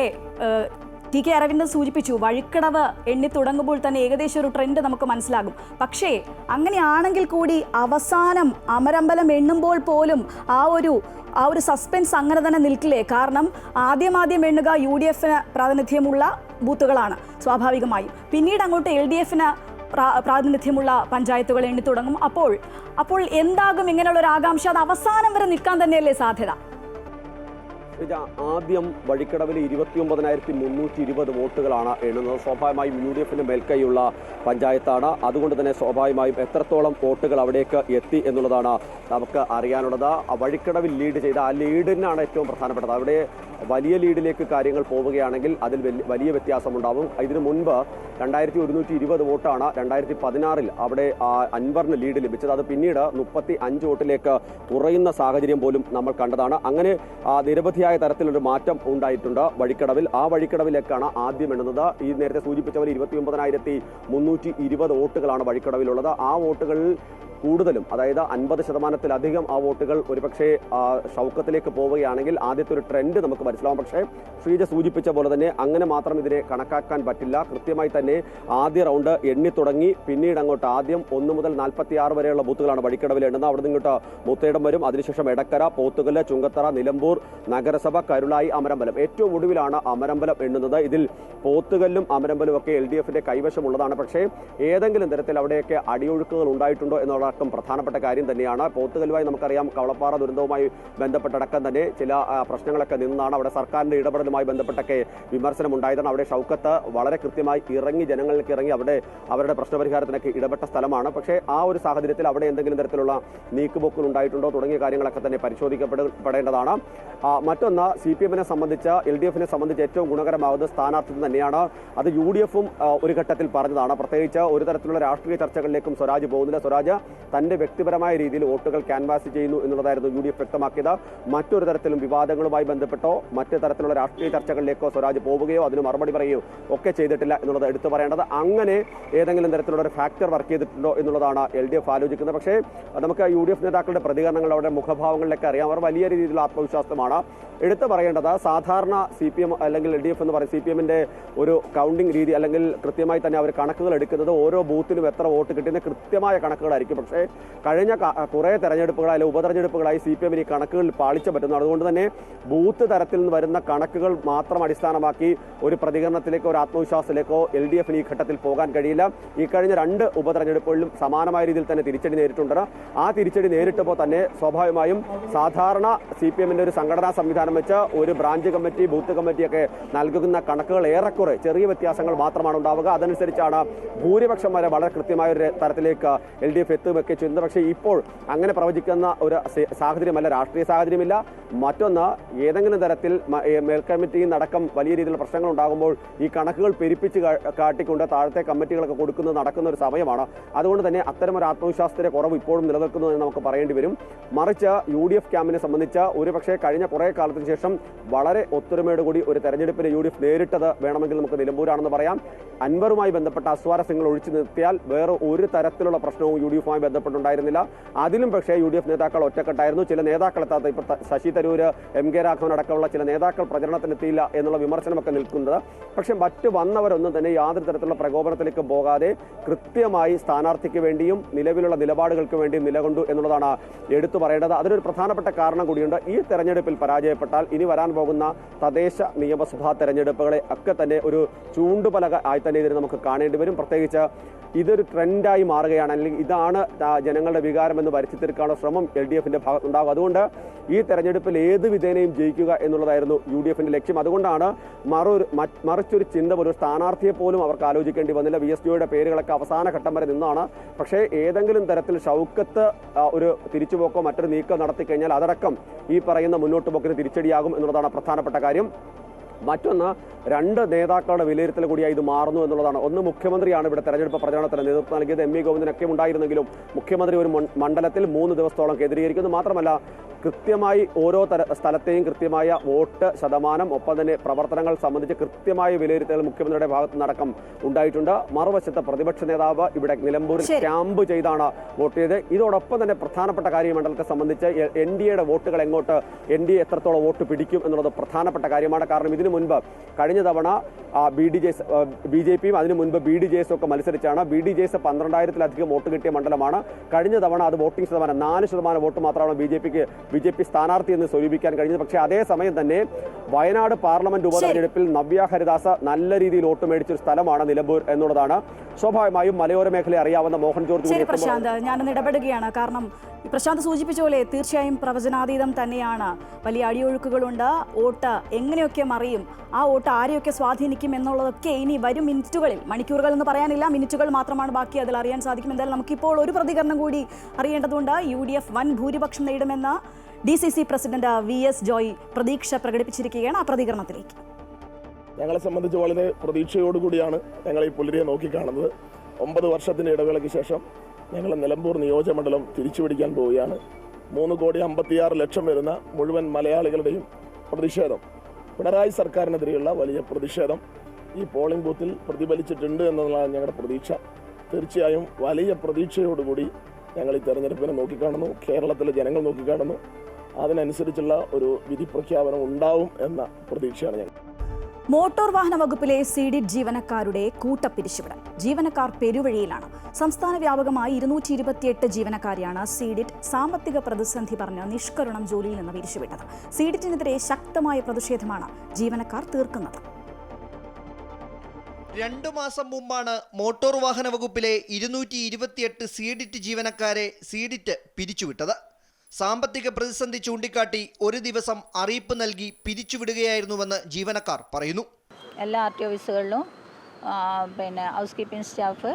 TK അരവിന്ദൻ സൂചിപ്പിച്ചു, വഴിക്കടവ് എണ്ണി തുടങ്ങുമ്പോൾ തന്നെ ഏകദേശം ഒരു ട്രെൻഡ് നമുക്ക് മനസ്സിലാകും. പക്ഷേ അങ്ങനെയാണെങ്കിൽ കൂടി അവസാനം അമരമ്പലം എണ്ണുമ്പോൾ പോലും ആ ഒരു സസ്പെൻസ് അങ്ങനെ തന്നെ നിൽക്കില്ലേ? കാരണം ആദ്യം എണ്ണുക UDFിന് പ്രാതിനിധ്യമുള്ള ബൂത്തുകളാണ് സ്വാഭാവികമായും. പിന്നീട് അങ്ങോട്ട് LDFിന് പ്രാതിനിധ്യമുള്ള പഞ്ചായത്തുകൾ എണ്ണി തുടങ്ങും. അപ്പോൾ എന്താകും ഇങ്ങനെയുള്ള ഒരു ആകാംക്ഷ? അത് അവസാനം വരെ നിൽക്കാൻ തന്നെയല്ലേ സാധ്യത? ആദ്യം വഴിക്കടവിൽ 29,320 വോട്ടുകളാണ് എണ്ണുന്നത്. സ്വാഭാവികമായും UDFിന് മേൽക്കൈയുള്ള പഞ്ചായത്താണ്. അതുകൊണ്ട് തന്നെ സ്വാഭാവികമായും എത്രത്തോളം വോട്ടുകൾ അവിടേക്ക് എത്തി എന്നുള്ളതാണ് നമുക്ക് അറിയാനുള്ളത്. വഴിക്കടവിൽ ലീഡ് ചെയ്ത ആ ലീഡിനാണ് ഏറ്റവും പ്രധാനപ്പെട്ടത്. അവിടെ വലിയ ലീഡിലേക്ക് കാര്യങ്ങൾ പോവുകയാണെങ്കിൽ അതിൽ വലിയ വ്യത്യാസമുണ്ടാവും. ഇതിനു മുൻപ് 2,120 വോട്ടാണ് 2016 അവിടെ അൻവറിന് ലീഡ് ലഭിച്ചത്. അത് പിന്നീട് 35 വോട്ടിലേക്ക് കുറയുന്ന സാഹചര്യം പോലും നമ്മൾ കണ്ടതാണ്. അങ്ങനെ നിരവധിയായ തരത്തിലൊരു മാറ്റം ഉണ്ടായിട്ടുണ്ട് വഴിക്കടവിൽ. ആ വഴിക്കടവിലേക്കാണ് ആദ്യം എണ്ണുന്നത്. ഈ നേരത്തെ സൂചിപ്പിച്ച പോലെ 29,320 വോട്ടുകളാണ് വഴിക്കടവിലുള്ളത്. ആ വോട്ടുകളിൽ കൂടുതലും, അതായത് 50%-ലധികം ആ വോട്ടുകൾ ഒരുപക്ഷെ ഷൗക്കത്തിലേക്ക് പോവുകയാണെങ്കിൽ ആദ്യത്തെ ഒരു ട്രെൻഡ് നമുക്ക് മനസ്സിലാവും. പക്ഷേ ശ്രീജ സൂചിപ്പിച്ച പോലെ തന്നെ അങ്ങനെ മാത്രം ഇതിനെ കണക്കാക്കാൻ പറ്റില്ല. കൃത്യമായി തന്നെ ആദ്യ റൗണ്ട് എണ്ണി തുടങ്ങി. പിന്നീട് അങ്ങോട്ട് ആദ്യം 1 മുതൽ 46 വരെയുള്ള ബൂത്തുകളാണ് വഴിക്കടവിൽ എണ്ണുന്നത്. അവിടെ നിന്നിങ്ങോട്ട് മുത്തേടം വരും. അതിനുശേഷം എടക്കര, പോത്തുകല്ല്, ചുങ്കത്തറ, നിലമ്പൂർ നഗരസഭ, കരുളായി, അമരമ്പലം. ഏറ്റവും ഒടുവിലാണ് അമരമ്പലം എണ്ണുന്നത്. ഇതിൽ പോത്തുകല്ലും അമരമ്പലും ഒക്കെ LDFിന്റെ കൈവശമുള്ളതാണ്. പക്ഷേ ഏതെങ്കിലും തരത്തിൽ അവിടെയൊക്കെ അടിയൊഴുക്കുകൾ ഉണ്ടായിട്ടുണ്ടോ എന്നുള്ളടക്കം പ്രധാനപ്പെട്ട കാര്യം തന്നെയാണ്. പോത്തുകല്ലുമായി നമുക്കറിയാം കവളപ്പാറ ദുരന്തവുമായി ബന്ധപ്പെട്ടടക്കം തന്നെ ചില പ്രശ്നങ്ങളൊക്കെ നിന്നാണ്. അവിടെ സർക്കാരിന്റെ ഇടപെടലുമായി ബന്ധപ്പെട്ടൊക്കെ വിമർശനം ഉണ്ടായതാണ്. അവിടെ ഷൗക്കത്ത് വളരെ കൃത്യമായി ഇറങ്ങി ജനങ്ങളിലേക്ക് ഇറങ്ങി അവരുടെ പ്രശ്നപരിഹാരത്തിനൊക്കെ ഇടപെട്ട സ്ഥലമാണ്. പക്ഷേ ആ ഒരു സാഹചര്യത്തിൽ അവിടെ എന്തെങ്കിലും തരത്തിലുള്ള നീക്കുപോക്കുകൾ ഉണ്ടായിട്ടുണ്ടോ തുടങ്ങിയ കാര്യങ്ങളൊക്കെ തന്നെ പരിശോധിക്കപ്പെടേണ്ടതാണ്. മറ്റൊന്ന്, CPMനെ സംബന്ധിച്ച് LDFിനെ സംബന്ധിച്ച് ഏറ്റവും ഗുണകരമാകുന്നത് സ്ഥാനാർത്ഥി തന്നെയാണ്. അത് UDFും ഒരു ഘട്ടത്തിൽ പറഞ്ഞതാണ്. പ്രത്യേകിച്ച് ഒരു തരത്തിലുള്ള രാഷ്ട്രീയ ചർച്ചകളിലേക്കും സ്വരാജ് പോകുന്നില്ല. സ്വരാജ് തന്റെ വ്യക്തിപരമായ രീതിയിൽ വോട്ടുകൾ ക്യാൻവാസ് ചെയ്യുന്നു എന്നുള്ളതായിരുന്നു UDF വ്യക്തമാക്കിയത്. മറ്റൊരു തരത്തിലും വിവാദങ്ങളുമായി ബന്ധപ്പെട്ടോ മറ്റു തരത്തിലുള്ള രാഷ്ട്രീയ ചർച്ചകളിലേക്കോ സ്വരാജ് പോവുകയോ അതിന് മറുപടി പറയുകയോ ഒക്കെ ചെയ്തിട്ടില്ല എന്നുള്ളത് എടുത്തു പറയേണ്ടത്. അങ്ങനെ ഏതെങ്കിലും തരത്തിലുള്ള ഒരു ഫാക്ടർ വർക്ക് ചെയ്തിട്ടുണ്ടോ എന്നുള്ളതാണ് LDF ആലോചിക്കുന്നത്. പക്ഷേ നമുക്ക് UDF നേതാക്കളുടെ പ്രതികരണങ്ങൾ, അവരുടെ മുഖഭാവങ്ങളിലൊക്കെ അറിയാം. അവർ വലിയ രീതിയിലുള്ള ആത്മവിശ്വാസമാണ്. എടുത്തു പറയേണ്ടത് സാധാരണ CPM അല്ലെങ്കിൽ LDF എന്ന് പറയും CPMന്റെ ഒരു കൗണ്ടിംഗ് രീതി അല്ലെങ്കിൽ കൃത്യമായി തന്നെ അവർ കണക്കുകൾ എടുക്കുന്നത് ഓരോ ബൂത്തിലും എത്ര വോട്ട് കിട്ടുന്ന കൃത്യമായ കണക്കുകളായിരിക്കും. പക്ഷേ കഴിഞ്ഞ കുറേ തെരഞ്ഞെടുപ്പുകളായി ഉപതെരഞ്ഞെടുപ്പുകളായി CPMന് ഈ കണക്കുകളിൽ പാളിച്ച പറ്റുന്നു. അതുകൊണ്ട് തന്നെ ബൂത്ത് തരത്തിൽ നിന്ന് വരുന്ന കണക്കുകൾ മാത്രം അടിസ്ഥാനമാക്കി ഒരു പ്രതികരണത്തിലേക്കോ ഒരു ആത്മവിശ്വാസത്തിലേക്കോ LDFന് ഈ ഘട്ടത്തിൽ പോകാൻ കഴിയില്ല. ഈ കഴിഞ്ഞ 2 ഉപതെരഞ്ഞെടുപ്പുകളിലും സമാനമായ രീതിയിൽ തന്നെ തിരിച്ചടി നേരിട്ടുണ്ട്. ആ തിരിച്ചടി നേരിട്ടപ്പോൾ തന്നെ സ്വാഭാവികമായും സാധാരണ CPMന്റെ ഒരു സംഘടനാ സംവിധാനം അടിസ്ഥാനം വെച്ച് ഒരു ബ്രാഞ്ച് കമ്മിറ്റി, ബൂത്ത് കമ്മിറ്റിയൊക്കെ നൽകുന്ന കണക്കുകൾ ഏറെക്കുറെ ചെറിയ വ്യത്യാസങ്ങൾ മാത്രമാണ് ഉണ്ടാവുക. അതനുസരിച്ചാണ് ഭൂരിപക്ഷം വരെ വളരെ കൃത്യമായ ഒരു തരത്തിലേക്ക് LDF എത്തുകയൊക്കെ ചെയ്യുന്നത്. പക്ഷേ ഇപ്പോൾ അങ്ങനെ പ്രവചിക്കുന്ന ഒരു സാഹചര്യമല്ല, രാഷ്ട്രീയ സാഹചര്യമില്ല. മറ്റൊന്ന്, ഏതെങ്കിലും തരത്തിൽ മേൽക്കമ്മിറ്റിയിൽ നടക്കം വലിയ രീതിയിലുള്ള പ്രശ്നങ്ങൾ ഉണ്ടാകുമ്പോൾ ഈ കണക്കുകൾ പെരുപ്പിച്ച് കാട്ടിക്കൊണ്ട് താഴത്തെ കമ്മിറ്റികളൊക്കെ കൊടുക്കുന്നത് നടക്കുന്ന ഒരു സമയമാണ്. അതുകൊണ്ട് തന്നെ അത്തരമൊരു ആത്മവിശ്വാസത്തിന്റെ കുറവ് ഇപ്പോഴും നിലനിൽക്കുന്നു എന്ന് നമുക്ക് പറയേണ്ടി വരും. മറിച്ച് UDF ക്യാമ്പിനെ സംബന്ധിച്ച് ഒരുപക്ഷെ കഴിഞ്ഞ കുറേ കാലത്തിന് ശേഷം വളരെ ഒത്തൊരുമയോടുകൂടി ഒരു തെരഞ്ഞെടുപ്പിന് UDF നേരിട്ടത് വേണമെങ്കിൽ നമുക്ക് നിലമ്പൂരാണെന്ന് പറയാം. അൻവറുമായി ബന്ധപ്പെട്ട അസ്വാരസ്യങ്ങൾ ഒഴിച്ചു നിർത്തിയാൽ വേറെ ഒരു തരത്തിലുള്ള പ്രശ്നവും UDFുമായി ബന്ധപ്പെട്ടുണ്ടായിരുന്നില്ല. അതിലും പക്ഷേ UDF നേതാക്കൾ ഒറ്റക്കെട്ടായിരുന്നു. ചില നേതാക്കൾ എത്താത്ത, ഇപ്പോൾ ശശി തരൂര്, MK രാഘവൻ അടക്കമുള്ള ചില നേതാക്കൾ പ്രചരണത്തിനെത്തിയില്ല എന്നുള്ള വിമർശനമൊക്കെ നിൽക്കുന്നത്. പക്ഷേ മറ്റ് വന്നവരൊന്നും തന്നെ യാതൊരു തരത്തിലുള്ള പ്രകോപനത്തിലേക്ക് പോകാതെ കൃത്യമായി സ്ഥാനാർത്ഥിക്ക് വേണ്ടിയും നിലവിലുള്ള നിലപാടുകൾക്ക് വേണ്ടിയും നിലകൊണ്ടു എന്നുള്ളതാണ് എടുത്തു പറയേണ്ടത്. അതിനൊരു പ്രധാനപ്പെട്ട കാരണം കൂടിയുണ്ട്. ഈ തെരഞ്ഞെടുപ്പിൽ പരാജയപ്പെട്ടാൽ ഇനി വരാൻ പോകുന്ന തദ്ദേശ നിയമസഭാ തെരഞ്ഞെടുപ്പുകളെ ഒക്കെ തന്നെ ഒരു ചൂണ്ടുപലക ആയി തന്നെ ഇതിന് നമുക്ക് കാണേണ്ടി വരും. പ്രത്യേകിച്ച് ഇതൊരു ട്രെൻഡായി മാറുകയാണ്, അല്ലെങ്കിൽ ഇതാണ് ജനങ്ങളുടെ വികാരമെന്ന് വരുത്തി തീർക്കാനുള്ള ശ്രമം LDFന്റെ ഭാഗത്തുണ്ടാകും. അതുകൊണ്ട് ഈ തെരഞ്ഞെടുപ്പിൽ ഏത് വിധേനയും ജയിക്കുക എന്നുള്ളതായിരുന്നു UDFന്റെ ലക്ഷ്യം. അതുകൊണ്ടാണ് മറിച്ചൊരു ചിന്ത പോലും, ഒരു സ്ഥാനാർത്ഥിയെ പോലും അവർക്ക് ആലോചിക്കേണ്ടി വന്നില്ല. VSDOയുടെ പേരുകളൊക്കെ അവസാന ഘട്ടം വരെ നിന്നാണ്. പക്ഷേ ഏതെങ്കിലും തരത്തിൽ ഷൗക്കത്ത് ഒരു തിരിച്ചുപോക്കോ മറ്റൊരു നീക്കം നടത്തിക്കഴിഞ്ഞാൽ അതടക്കം ഈ പറയുന്ന മുന്നോട്ട് പോക്കിന് തിരിച്ചടിയാകും എന്നുള്ളതാണ് പ്രധാനപ്പെട്ട കാര്യം. മറ്റൊന്ന്, രണ്ട് നേതാക്കളുടെ വിലയിരുത്തൽ കൂടിയായി ഇത് മാറുന്നു എന്നുള്ളതാണ്. ഒന്ന്, മുഖ്യമന്ത്രിയാണ് ഇവിടെ തെരഞ്ഞെടുപ്പ് പ്രചരണത്തിന് നേതൃത്വം നൽകിയത്. MV ഗോവിന്ദനൊക്കെ ഉണ്ടായിരുന്നെങ്കിലും മുഖ്യമന്ത്രി ഒരു മണ്ഡലത്തിൽ 3 ദിവസത്തോളം കേന്ദ്രീകരിക്കുന്നു. മാത്രമല്ല കൃത്യമായി ഓരോ സ്ഥലത്തെയും കൃത്യമായ വോട്ട് ശതമാനം, ഒപ്പം തന്നെ പ്രവർത്തനങ്ങൾ സംബന്ധിച്ച് കൃത്യമായ വിലയിരുത്തൽ മുഖ്യമന്ത്രിയുടെ ഭാഗത്ത് നടക്കം ഉണ്ടായിട്ടുണ്ട്. മറുവശത്ത് പ്രതിപക്ഷ നേതാവ് ഇവിടെ നിലമ്പൂരിൽ ക്യാമ്പ് ചെയ്താണ് വോട്ട് ചെയ്തത്. ഇതോടൊപ്പം തന്നെ പ്രധാനപ്പെട്ട കാര്യം മണ്ഡലത്തെ സംബന്ധിച്ച് NDAയുടെ വോട്ടുകൾ എങ്ങോട്ട്, NDA എത്രത്തോളം വോട്ട് പിടിക്കും എന്നുള്ളത് പ്രധാനപ്പെട്ട കാര്യമാണ്. കാരണം ഇതിനു മുൻപ് കഴിഞ്ഞ തവണ BJPയും അതിനു മുൻപ് BDJS ഒക്കെ മത്സരിച്ചാണ്. BDJS 12,000-ലധികം വോട്ട് കിട്ടിയ മണ്ഡലമാണ്. കഴിഞ്ഞ തവണ അത് വോട്ടിംഗ് ശതമാനം 4% വോട്ട് മാത്രമാണ് BJP സ്ഥാനാർത്ഥി എന്ന് സ്വരൂപിക്കാൻ കഴിഞ്ഞത്. പക്ഷേ അതേസമയം തന്നെ വയനാട് പാർലമെന്റ് ഉപതെരഞ്ഞെടുപ്പിൽ നവ്യ ഹരിദാസ് നല്ല രീതിയിൽ വോട്ട് മേടിച്ചൊരു സ്ഥലമാണ് നിലമ്പൂർ എന്നുള്ളതാണ്. സ്വാഭാവികമായും മലയോര മേഖലയെ അറിയാവുന്ന മോഹൻ ജോർജ്. പ്രശാന്ത്, ഞാനൊന്ന് ഇടപെടുകയാണ്. കാരണം പ്രശാന്ത് സൂചിപ്പിച്ച പോലെ തീർച്ചയായും പ്രവചനാതീതം തന്നെയാണ്. വലിയ അടിയൊഴുക്കുകളുണ്ട്. വോട്ട് എങ്ങനെയൊക്കെ മറിയും, ആ വോട്ട് ആരെയൊക്കെ സ്വാധീനിക്കും എന്നുള്ളതൊക്കെ ഇനി വരും മിനിറ്റുകളിൽ, മണിക്കൂറുകൾ എന്ന് പറയാനില്ല, മിനിറ്റുകൾ മാത്രമാണ് ബാക്കി, അതിൽ അറിയാൻ സാധിക്കും. എന്തായാലും നമുക്കിപ്പോൾ ഒരു പ്രതികരണം കൂടി അറിയേണ്ടതുണ്ട്. UDF വൻ ഭൂരിപക്ഷം നേടുമെന്ന് DCC പ്രസിഡന്റ് VS ജോയ് പ്രതീക്ഷ പ്രകടിപ്പിച്ചിരിക്കുകയാണ്. ആ പ്രതികരണത്തിലേക്ക്. ഞങ്ങളെ സംബന്ധിച്ച് വളരെ പ്രതീക്ഷയോടുകൂടിയാണ് ഞങ്ങൾ ഈ പുലരിയെ നോക്കിക്കാണുന്നത്. 9 വർഷത്തിൻ്റെ ഇടവേളയ്ക്ക് ശേഷം ഞങ്ങൾ നിലമ്പൂർ നിയോജകമണ്ഡലം തിരിച്ചുപിടിക്കാൻ പോവുകയാണ്. 3,56,00,000 വരുന്ന മുഴുവൻ മലയാളികളുടെയും പ്രതിഷേധം, പിണറായി സർക്കാരിനെതിരെയുള്ള വലിയ പ്രതിഷേധം ഈ പോളിംഗ് ബൂത്തിൽ പ്രതിഫലിച്ചിട്ടുണ്ട് എന്നുള്ളതാണ് ഞങ്ങളുടെ പ്രതീക്ഷ. തീർച്ചയായും വലിയ പ്രതീക്ഷയോടുകൂടി ഞങ്ങൾ ഈ തെരഞ്ഞെടുപ്പിനെ നോക്കിക്കാണുന്നു. കേരളത്തിലെ ജനങ്ങൾ നോക്കിക്കാണുന്നു. അതിനനുസരിച്ചുള്ള ഒരു വിധി പ്രഖ്യാപനം ഉണ്ടാവും എന്ന പ്രതീക്ഷയാണ് ഞങ്ങൾ. മോട്ടോർ വാഹന വകുപ്പിലെ സീഡിറ്റ് ജീവനക്കാരുടെ കൂട്ടപ്പിരിച്ചുവിടൽ. ജീവനക്കാർ പെരുവഴിയിലാണ്. സംസ്ഥാന വ്യാപകമായി 228 ജീവനക്കാരെയാണ് സീഡിറ്റ് സാമ്പത്തിക പ്രതിസന്ധി പറഞ്ഞ് നിഷ്കരുണം ജോലിയിൽ നിന്ന് പിരിച്ചുവിട്ടത്. സീഡിറ്റിനെതിരെ ശക്തമായ പ്രതിഷേധമാണ് ജീവനക്കാർ തീർക്കുന്നത്. 2 മാസം മുമ്പാണ് മോട്ടോർ വാഹന വകുപ്പിലെ 228 സീഡിറ്റ് ജീവനക്കാരെ സീഡിറ്റ് പിരിച്ചുവിട്ടത്. സാമ്പത്തിക പ്രതിസന്ധി ചൂണ്ടിക്കാട്ടി ഒരു ദിവസം അറിയിപ്പ് നൽകി പിരിച്ചുവിടുകയായിരുന്നുവെന്ന് ജീവനക്കാർ പറയുന്നു. എല്ലാ RT ഓഫീസുകളിലും പിന്നെ ഹൗസ് കീപ്പിംഗ് സ്റ്റാഫ്,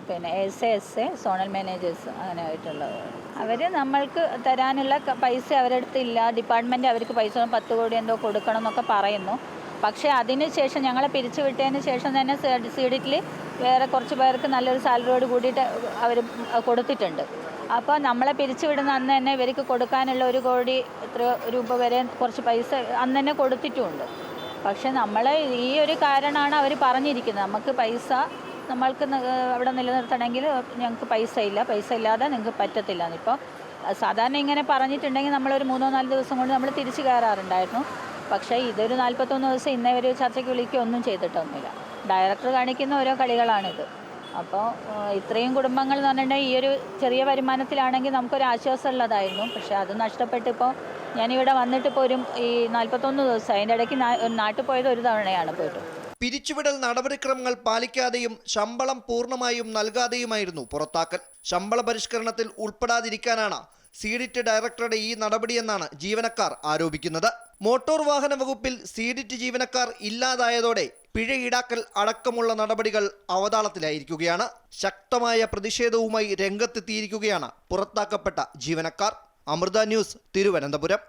പിന്നെ SA സോണൽ മാനേജേഴ്സ് അങ്ങനെ ആയിട്ടുള്ളത്. അവർ നമ്മൾക്ക് തരാനുള്ള പൈസ അവരടുത്തില്ല. ഡിപ്പാർട്ട്മെൻറ്റ് അവർക്ക് പൈസ 10 കോടി എന്തോ കൊടുക്കണം എന്നൊക്കെ പറയുന്നു. പക്ഷേ അതിന് ശേഷം ഞങ്ങളെ പിരിച്ചുവിട്ടതിന് ശേഷം തന്നെ സീഡിറ്റിൽ വേറെ കുറച്ച് പേർക്ക് നല്ലൊരു സാലറിയോട് കൂടിയിട്ട് അവർ കൊടുത്തിട്ടുണ്ട്. അപ്പോൾ നമ്മളെ പിരിച്ചുവിടുന്ന അന്ന് തന്നെ ഇവർക്ക് കൊടുക്കാനുള്ള 1 കോടി എത്രയോ രൂപ വരെ കുറച്ച് പൈസ അന്ന് തന്നെ കൊടുത്തിട്ടുമുണ്ട്. പക്ഷെ നമ്മൾ ഈ ഒരു കാരണമാണ് അവർ പറഞ്ഞിരിക്കുന്നത്, നമുക്ക് പൈസ നമ്മൾക്ക് അവിടെ നിലനിർത്തണമെങ്കിൽ ഞങ്ങൾക്ക് പൈസ ഇല്ലാതെ നിങ്ങൾക്ക് പറ്റത്തില്ല. ഇപ്പോൾ സാധാരണ ഇങ്ങനെ പറഞ്ഞിട്ടുണ്ടെങ്കിൽ നമ്മളൊരു 3-4 ദിവസം കൊണ്ട് നമ്മൾ തിരിച്ചു കയറാറുണ്ടായിരുന്നു. പക്ഷേ ഇതൊരു 41 ദിവസം ഇന്നേ ഒരു ചർച്ചയ്ക്ക് വിളിക്കുകയോ ഒന്നും ചെയ്തിട്ടൊന്നുമില്ല. ഡയറക്ടർ കാണിക്കുന്ന ഓരോ കളികളാണിത്. അപ്പോൾ ഇത്രയും കുടുംബങ്ങൾ എന്ന് പറഞ്ഞിട്ടുണ്ടെങ്കിൽ ഈ ഒരു ചെറിയ വരുമാനത്തിലാണെങ്കിൽ നമുക്കൊരു ആശ്വാസമുള്ളതായിരുന്നു. പക്ഷേ അത് നഷ്ടപ്പെട്ടിപ്പോൾ ഞാനിവിടെ വന്നിട്ടിപ്പോൾ ഒരു 41 ദിവസം, അതിൻ്റെ ഇടയ്ക്ക് നാട്ടിൽ പോയത് ഒരു തവണയാണ് പോയിട്ട്. പിരിച്ചുവിടൽ നടപടിക്രമങ്ങൾ പാലിക്കാതെയും ശമ്പളം പൂർണ്ണമായും നൽകാതെയുമായിരുന്നു പുറത്താക്കൽ. ശമ്പള പരിഷ്കരണത്തിൽ ഉൾപ്പെടാതിരിക്കാനാണ് സീഡിറ്റ് ഡയറക്ടറുടെ ഈ നടപടിയെന്നാണ് ജീവനക്കാർ ആരോപിക്കുന്നത്. മോട്ടോർ വാഹന വകുപ്പിൽ സീഡിറ്റ് ജീവനക്കാർ ഇല്ലാതായതോടെ പിഴ ഈടാക്കൽ അടക്കമുള്ള നടപടികൾ അവതാളത്തിലായിരിക്കുകയാണ്. ശക്തമായ പ്രതിഷേധവുമായി രംഗത്തെത്തിയിരിക്കുകയാണ് പുറത്താക്കപ്പെട്ട ജീവനക്കാർ. അമൃത ന്യൂസ്, തിരുവനന്തപുരം.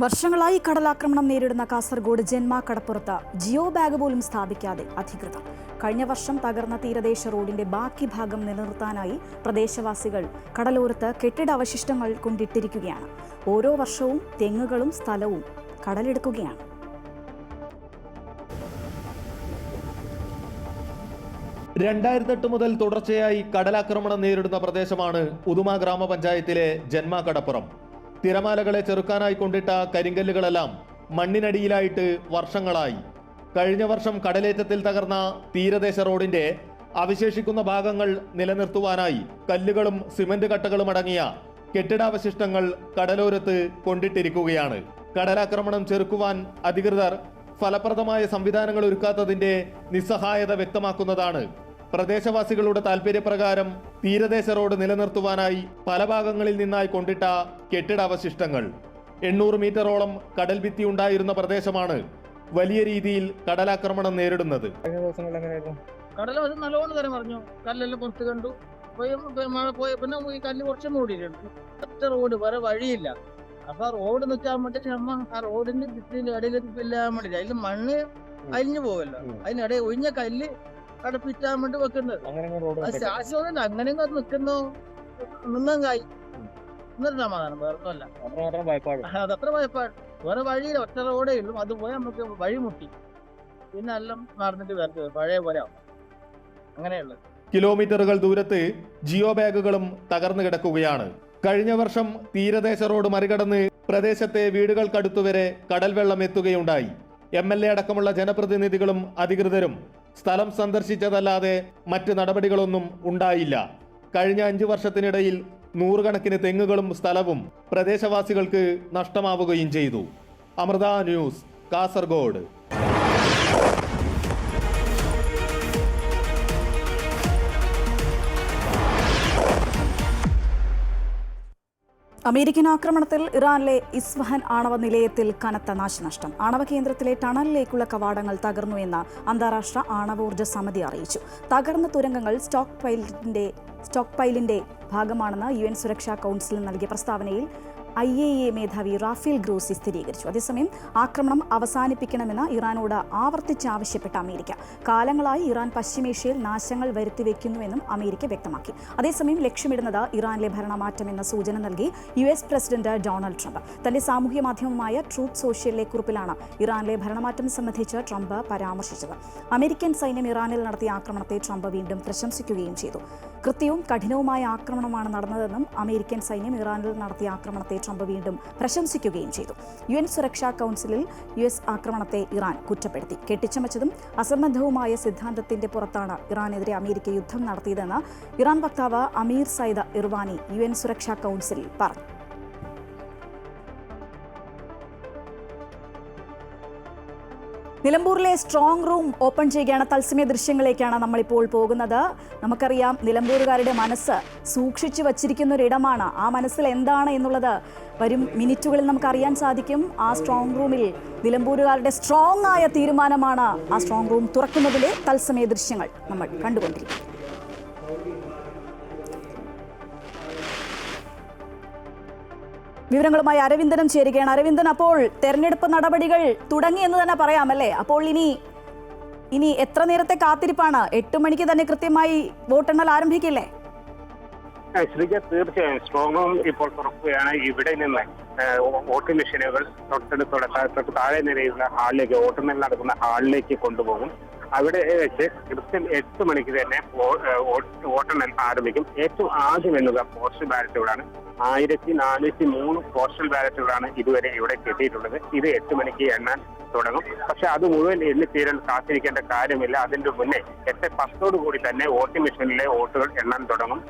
വർഷങ്ങളായി കടലാക്രമണം നേരിടുന്ന കാസർഗോഡ് ജന്മ കടപ്പുറത്ത് ജിയോ ബാഗ് പോലും സ്ഥാപിക്കാതെ അധികൃതർ. കഴിഞ്ഞ വർഷം തകർന്ന തീരദേശ റോഡിന്റെ ബാക്കി ഭാഗം നിലനിർത്താനായി പ്രദേശവാസികൾ കടലോരത്ത് കെട്ടിടാവശിഷ്ടങ്ങൾ കൊണ്ടിട്ടിരിക്കുകയാണ്. ഓരോ വർഷവും തെങ്ങുകളും സ്ഥലവും കടലെടുക്കുകയാണ്. മുതൽ തുടർച്ചയായി കടലാക്രമണം നേരിടുന്ന പ്രദേശമാണ് ഉദുമ ഗ്രാമപഞ്ചായത്തിലെ ജന്മ കടപ്പുറം. തിരമാലകളെ ചെറുക്കാനായി കൊണ്ടിട്ട കരിങ്കല്ലുകളെല്ലാം മണ്ണിനടിയിലായിട്ട് വർഷങ്ങളായി. കഴിഞ്ഞ വർഷം കടലേറ്റത്തിൽ തകർന്ന തീരദേശ റോഡിന്റെ അവശേഷിക്കുന്ന ഭാഗങ്ങൾ നിലനിർത്തുവാനായി കല്ലുകളും സിമന്റ് കട്ടകളും അടങ്ങിയ കെട്ടിടാവശിഷ്ടങ്ങൾ കടലോരത്ത് കൊണ്ടിട്ടിരിക്കുകയാണ്. കടലാക്രമണം ചെറുക്കുവാൻ അധികൃതർ ഫലപ്രദമായ സംവിധാനങ്ങൾ ഒരുക്കാത്തതിന്റെ നിസ്സഹായത വ്യക്തമാക്കുന്നതാണ്. പ്രദേശവാസികളുടെ താൽപര്യപ്രകാരം തീരദേശ റോഡ് നിലനിർത്തുവാനായി പല ഭാഗങ്ങളിൽ നിന്നായി കൊണ്ടിട്ട കെട്ടിടാവശിഷ്ടങ്ങൾ. 800 മീറ്ററോളം കടൽ ഭിത്തി ഉണ്ടായിരുന്ന പ്രദേശമാണ് വലിയ രീതിയിൽ കടലാക്രമണം നേരിടുന്നത്. കടൽ നല്ലോണം തരം പറഞ്ഞു, കല്ലെല്ലാം പുറത്ത് കണ്ടു, മഴ പോയ പിന്നെ ഈ കല്ല് കുറച്ച് മൂടിയിട്ടുണ്ട്. ഒറ്റ റോഡ് വേറെ വഴിയില്ല. അപ്പൊ ആ റോഡ് നിൽക്കാൻ വേണ്ടിട്ട് നമ്മ ആ റോഡിന്റെ ഭിത്തിന്റെ ഇടയിൽ ഇല്ലാൻ വേണ്ടിട്ട് അതിൽ മണ്ണ് അലിഞ്ഞു പോവല്ലോ, അതിനിടയിൽ ഒഴിഞ്ഞ കല്ല് കടപ്പിറ്റാൻ വേണ്ടി വെക്കുന്നത്. ശാശ്വതം അങ്ങനെ നിൽക്കുന്നു, നിന്നങ്കായി എന്നൊരു സമാധാനം, വേറെ ഒന്നുമല്ല. അതത്ര ഭയപ്പാട്, വേറെ വഴിയില്ല, ഒറ്റ റോഡേ ഉള്ളൂ. അത് പോയാൽ നമുക്ക് വഴിമുട്ടി, പിന്നെ എല്ലാം നടന്നിട്ട് വരട്ടെ, പഴയ പോലെ ആവും. അങ്ങനെയുള്ളത്. കിലോമീറ്ററുകൾ ദൂരത്ത് ജിയോ ബാഗുകളും തകർന്നു കിടക്കുകയാണ്. കഴിഞ്ഞ വർഷം തീരദേശ റോഡ് മറികടന്ന് പ്രദേശത്തെ വീടുകൾക്കടുത്തുവരെ കടൽ വെള്ളം എത്തുകയുണ്ടായി. MLA അടക്കമുള്ള ജനപ്രതിനിധികളും അധികൃതരും സ്ഥലം സന്ദർശിച്ചതല്ലാതെ മറ്റ് നടപടികളൊന്നും ഉണ്ടായില്ല. കഴിഞ്ഞ 5 വർഷത്തിനിടയിൽ 100 കണക്കിന് തെങ്ങുകളും സ്ഥലവും പ്രദേശവാസികൾക്ക് നഷ്ടമാവുകയും ചെയ്തു. അമൃത ന്യൂസ്, കാസർഗോഡ്. അമേരിക്കൻ ആക്രമണത്തിൽ ഇറാനിലെ ഇസ്ഫഹാൻ ആണവ നിലയത്തിൽ കനത്ത നാശനഷ്ടം. ആണവ കേന്ദ്രത്തിലെ ടണലിലേക്കുള്ള കവാടങ്ങൾ തകർന്നു എന്ന് അന്താരാഷ്ട്ര ആണവോർജ്ജ സമിതി അറിയിച്ചു. തകർന്ന തുരങ്കങ്ങൾ സ്റ്റോക്ക് പൈലിന്റെ ഭാഗമാണെന്ന് UN സുരക്ഷാ കൗൺസിൽ നൽകിയ പ്രസ്താവനയിൽ IAEA മേധാവി റാഫേൽ ഗ്രോസി സ്ഥിരീകരിച്ചു. അതേസമയം ആക്രമണം അവസാനിപ്പിക്കണമെന്ന് ഇറാനോട് ആവർത്തിച്ച് ആവശ്യപ്പെട്ട അമേരിക്ക. കാലങ്ങളായി ഇറാൻ പശ്ചിമേഷ്യയിൽ നാശങ്ങൾ വരുത്തിവെക്കുന്നുവെന്നും അമേരിക്ക വ്യക്തമാക്കി. അതേസമയം ലക്ഷ്യമിടുന്നത് ഇറാനിലെ ഭരണമാറ്റമെന്ന സൂചന നൽകി US പ്രസിഡന്റ് ഡൊണാൾഡ് ട്രംപ്. തന്റെ സാമൂഹ്യ മാധ്യമമായ ട്രൂത്ത് സോഷ്യലിലെ കുറിപ്പിലാണ് ഇറാനിലെ ഭരണമാറ്റം സംബന്ധിച്ച് ട്രംപ് പരാമർശിച്ചത്. അമേരിക്കൻ സൈന്യം ഇറാനിൽ നടത്തിയ ആക്രമണത്തെ ട്രംപ് വീണ്ടും പ്രശംസിക്കുകയും ചെയ്തു. കൃത്യവും കഠിനവുമായ ആക്രമണമാണ് നടന്നതെന്നും അമേരിക്കൻ സൈന്യം ഇറാനിൽ നടത്തിയ ആക്രമണത്തെ ട്രംപ് വീണ്ടും പ്രശംസിക്കുകയും ചെയ്തു. UN സുരക്ഷാ കൗൺസിലിൽ US ആക്രമണത്തെ ഇറാൻ കുറ്റപ്പെടുത്തി. കെട്ടിച്ചമച്ചതും അസംബന്ധവുമായ സിദ്ധാന്തത്തിന്റെ പുറത്താണ് ഇറാനെതിരെ അമേരിക്ക യുദ്ധം നടത്തിയതെന്ന് ഇറാൻ വക്താവ് അമീർ സൈദ് ഇർവാനി UN സുരക്ഷാ കൗൺസിലിൽ പറഞ്ഞു. നിലമ്പൂരിലെ സ്ട്രോങ് റൂം ഓപ്പൺ ചെയ്യുകയാണ്. തത്സമയ ദൃശ്യങ്ങളിലേക്കാണ് നമ്മളിപ്പോൾ പോകുന്നത്. നമുക്കറിയാം, നിലമ്പൂരുകാരുടെ മനസ്സ് സൂക്ഷിച്ചു വച്ചിരിക്കുന്ന ഒരിടമാണ്. ആ മനസ്സിൽ എന്താണ് എന്നുള്ളത് വരും മിനിറ്റുകളിൽ നമുക്കറിയാൻ സാധിക്കും. ആ സ്ട്രോങ് റൂമിൽ നിലമ്പൂരുകാരുടെ സ്ട്രോങ് ആയ തീരുമാനമാണ് ആ സ്ട്രോങ് റൂം തുറക്കുന്നതിലെ തത്സമയ ദൃശ്യങ്ങൾ നമ്മൾ കണ്ടുകൊണ്ടിരിക്കുന്നത്. വിവരങ്ങളുമായി അരവിന്ദനും ചേരുകയാണ്. അരവിന്ദൻ, അപ്പോൾ തെരഞ്ഞെടുപ്പ് നടപടികൾ തുടങ്ങി എന്ന് തന്നെ പറയാമല്ലേ? അപ്പോൾ ഇനി എത്ര നേരത്തെ കാത്തിരിപ്പാണ്? 8 മണിക്ക് തന്നെ കൃത്യമായി വോട്ടെണ്ണൽ ആരംഭിക്കില്ലേ? ശ്രീജ, തീർച്ചയായും സ്ട്രോങ് റൂം ഇപ്പോൾ തുറക്കുകയാണ്. ഇവിടെ നിന്ന് വോട്ടിംഗ് മെഷീനുകൾ തൊട്ട് താഴെ നിലയുള്ള ഹാളിലേക്ക്, വോട്ടെണ്ണൽ നടക്കുന്ന ഹാളിലേക്ക് കൊണ്ടുപോകും. അവിടെ വെച്ച് കൃത്യം 8 മണിക്ക് തന്നെ വോട്ടെണ്ണൽ ആരംഭിക്കും. ഏറ്റവും ആദ്യം എന്നുക പോസ്റ്റൽ ബാലറ്റുകളാണ്. 1403 പോസ്റ്റൽ ബാലറ്റുകളാണ് ഇതുവരെ ഇവിടെ എത്തിയിട്ടുള്ളത്. ഇത് 8 മണിക്ക് എണ്ണാൻ തുടങ്ങും. പക്ഷെ അത് മുഴുവൻ എണ്ണിത്തീരാൻ കാത്തിരിക്കേണ്ട കാര്യമില്ല. അതിന്റെ മുന്നേ 8:10 കൂടി തന്നെ വോട്ടിംഗ് മെഷീനിലെ വോട്ടുകൾ എണ്ണാൻ തുടങ്ങും.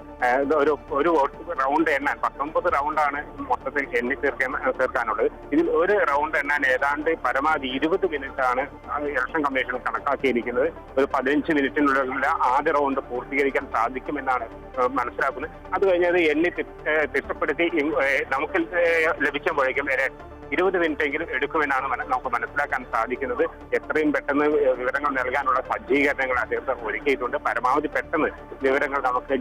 ഒരു വോട്ട് റൗണ്ട് എണ്ണാൻ 19 റൗണ്ടാണ് മൊത്തത്തിൽ എണ്ണി തീർക്കാനുള്ളത്. ഇതിൽ ഒരു റൗണ്ട് എണ്ണാൻ ഏതാണ്ട് പരമാവധി 20 മിനിറ്റാണ് ഇലക്ഷൻ കമ്മീഷൻ കണക്കാക്കിയിരിക്കുന്നത്. ഒരു 15 മിനിറ്റിനുള്ള ആദ്യ റൗണ്ട് പൂർത്തീകരിക്കാൻ സാധിക്കുമെന്നാണ് മനസ്സിലാക്കുന്നത്. അത് കഴിഞ്ഞത് എണ്ണി തിട്ടപ്പെടുത്തി നമുക്ക് ലഭിക്കുമ്പോഴേക്കും 20 മിനിറ്റെങ്കിലും എടുക്കുമെന്നാണ് നമുക്ക് മനസ്സിലാക്കാൻ സാധിക്കുന്നത്. എത്രയും പെട്ടെന്ന് വിവരങ്ങൾ നൽകാനുള്ള സജ്ജീകരണങ്ങൾ അധികൃതർ ഒരുക്കിയിട്ടുണ്ട്. പരമാവധി പെട്ടെന്ന് വിവരങ്ങൾ നമുക്ക്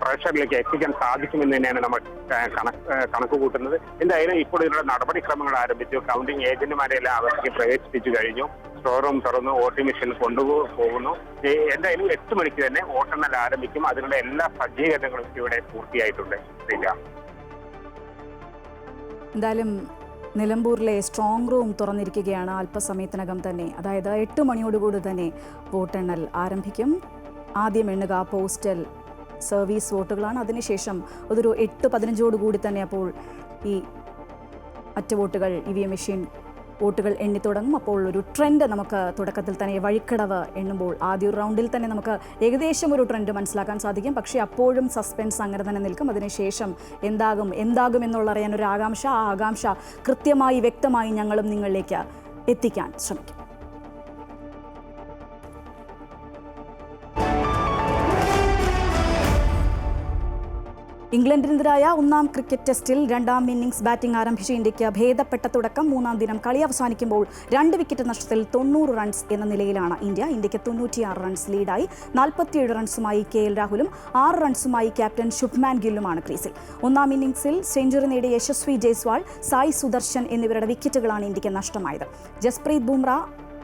പ്രേക്ഷകരിലേക്ക് എത്തിക്കാൻ സാധിക്കുമെന്ന് തന്നെയാണ് നമ്മൾ കണക്ക് കൂട്ടുന്നത്. എന്തായാലും ഇപ്പോൾ ഇതിനുള്ള നടപടിക്രമങ്ങൾ ആരംഭിച്ചു. കൗണ്ടിംഗ് ഏജന്റുമാരെല്ലാം അവർക്ക് പ്രവേശിപ്പിച്ചു കഴിഞ്ഞു. സ്റ്റോർ റൂം തുറന്ന് വോട്ടിംഗ് മെഷീൻ കൊണ്ടുപോകുന്നു. എന്തായാലും 8 മണിക്ക് തന്നെ വോട്ടെണ്ണൽ ആരംഭിക്കും. അതിനുള്ള എല്ലാ സജ്ജീകരണങ്ങളും ഇവിടെ പൂർത്തിയായിട്ടുണ്ട്. എന്തായാലും നിലമ്പൂരിലെ സ്ട്രോങ് റൂം തുറന്നിരിക്കുകയാണ് അല്പസമയത്തിനകം തന്നെ. അതായത് 8 മണിയോടുകൂടി തന്നെ വോട്ടെണ്ണൽ ആരംഭിക്കും. ആദ്യം എണ്ണുക പോസ്റ്റൽ സർവീസ് വോട്ടുകളാണ്. അതിനുശേഷം അതൊരു 8:15 തന്നെ അപ്പോൾ ഈ അറ്റവോട്ടുകൾ EVM മെഷീൻ വോട്ടുകൾ എണ്ണി തുടങ്ങും. അപ്പോൾ ഒരു ട്രെൻഡ് നമുക്ക് തുടക്കത്തിൽ തന്നെ വഴിക്കടവ് എണ്ണുമ്പോൾ ആദ്യ റൗണ്ടിൽ തന്നെ നമുക്ക് ഏകദേശം ഒരു ട്രെൻഡ് മനസ്സിലാക്കാൻ സാധിക്കും. പക്ഷേ അപ്പോഴും സസ്പെൻസ് അങ്ങനെ തന്നെ നിൽക്കും. അതിനുശേഷം എന്താകും എന്നുള്ളറിയാൻ ഒരു ആകാംക്ഷ, ആ ആകാംക്ഷ കൃത്യമായി വ്യക്തമായി ഞങ്ങളും നിങ്ങളിലേക്ക് എത്തിക്കാൻ ശ്രമിക്കും. ഇംഗ്ലണ്ടിനെതിരായ 1-ാം ക്രിക്കറ്റ് ടെസ്റ്റിൽ 2-ാം ഇന്നിംഗ്സ് ബാറ്റിംഗ് ആരംഭിച്ച ഇന്ത്യക്ക് ഭേദപ്പെട്ട തുടക്കം. 3-ാം ദിനം കളി അവസാനിക്കുമ്പോൾ 2 വിക്കറ്റ് നഷ്ടത്തിൽ 90 റൺസ് എന്ന നിലയിലാണ് ഇന്ത്യക്ക് 96 റൺസ് ലീഡായി. 47 റൺസുമായി KL രാഹുലും 6 റൺസുമായി ക്യാപ്റ്റൻ ശുഭ്മാൻ ഗില്ലുമാണ് ക്രീസിൽ. 1-ാം ഇന്നിംഗ്സിൽ സെഞ്ചുറി നേടിയ യശസ്വി ജയ്സ്വാൾ, സായ് സുദർശൻ എന്നിവരുടെ വിക്കറ്റുകളാണ് ഇന്ത്യക്ക് നഷ്ടമായത്. ജസ്പ്രീത് ബുംറ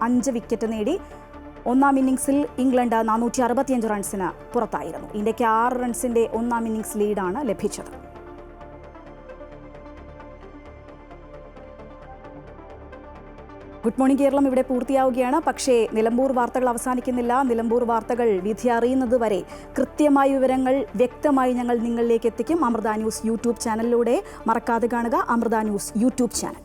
5 വിക്കറ്റ് നേടി. 1-ാം ഇന്നിംഗ്സിൽ ഇംഗ്ലണ്ട് 465 റൺസിന് പുറത്തായിരുന്നു. ഇന്ത്യക്ക് 6 റൺസിന്റെ 1-ാം ഇന്നിംഗ്സ് ലീഡാണ് ലഭിച്ചത്. ഗുഡ് മോർണിംഗ് കേരളം ഇവിടെ പൂർത്തിയാവുകയാണ്. പക്ഷേ നിലമ്പൂർ വാർത്തകൾ അവസാനിക്കുന്നില്ല. നിലമ്പൂർ വാർത്തകൾ വിധി അറിയുന്നത് വരെ കൃത്യമായ വിവരങ്ങൾ വ്യക്തമായി ഞങ്ങൾ നിങ്ങളിലേക്ക് എത്തിക്കും. അമൃത ന്യൂസ് യൂട്യൂബ് ചാനലിലൂടെ മറക്കാതെ കാണുക. Amrita news YouTube channel.